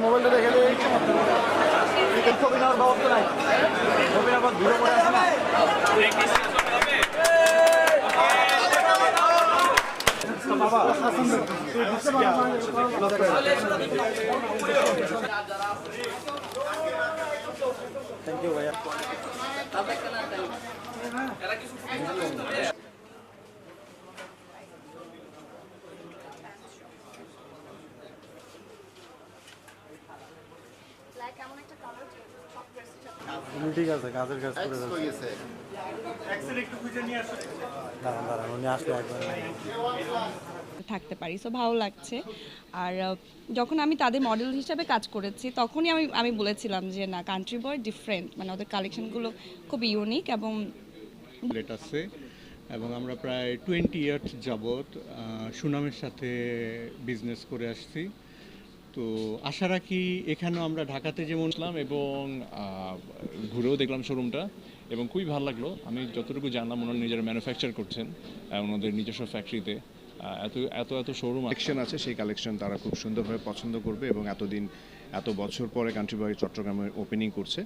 মোবাইলটা দেখে ছবি নেওয়ার ব্যবস্থা নাই, ছবি আবার দূরে পড়ে আছে না। থ্যাংক ইউ ভাইয়া। ঠিক আছে, কাজের কাজ করে যাচ্ছে। দাঁড়ান উনি আসলে একবার থাকতে পারি, সো ভালো লাগছে। আর যখন আমি তাদের মডেল হিসাবে কাজ করেছি তখনই আমি বলেছিলাম যে না, কান্ট্রি বয় ডিফারেন্ট, মানে ওদের কালেকশনগুলো খুব ইউনিক এবং আছে। এবং আমরা প্রায় 20 ইয়ার্স যাবৎ সুনামের সাথে বিজনেস করে আসছি। তো আশা রাখি এখানেও আমরা ঢাকাতে যেমন ছিলাম এবং ঘুরেও দেখলাম শোরুমটা এবং খুবই ভালো লাগলো। আমি যতটুকু জানলাম ওনারা নিজেরা ম্যানুফ্যাকচার করছেন ওনাদের নিজস্ব ফ্যাক্টরিতে। এত শোরুম কালেকশন আছে, সেই কালেকশন তারা খুব সুন্দরভাবে পছন্দ করবে এবং এত বছর পরে কান্ট্রি বয় চট্টগ্রামে ওপেনিং করছে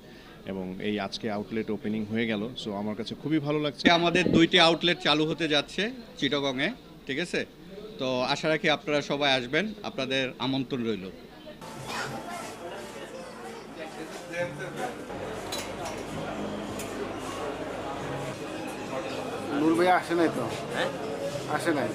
এবং এই আজকে আউটলেট ওপেনিং হয়ে গেল। সো আমার কাছে খুবই ভালো লাগছে। আমাদের 2টি আউটলেট চালু হতে যাচ্ছে চিটাগংয়ে, ঠিক আছে? তো আশা রাখি আপনারা সবাই আসবেন, আপনাদের আমন্ত্রণ রইল। নূর ভাই আসে নাই তো, আসে নাই।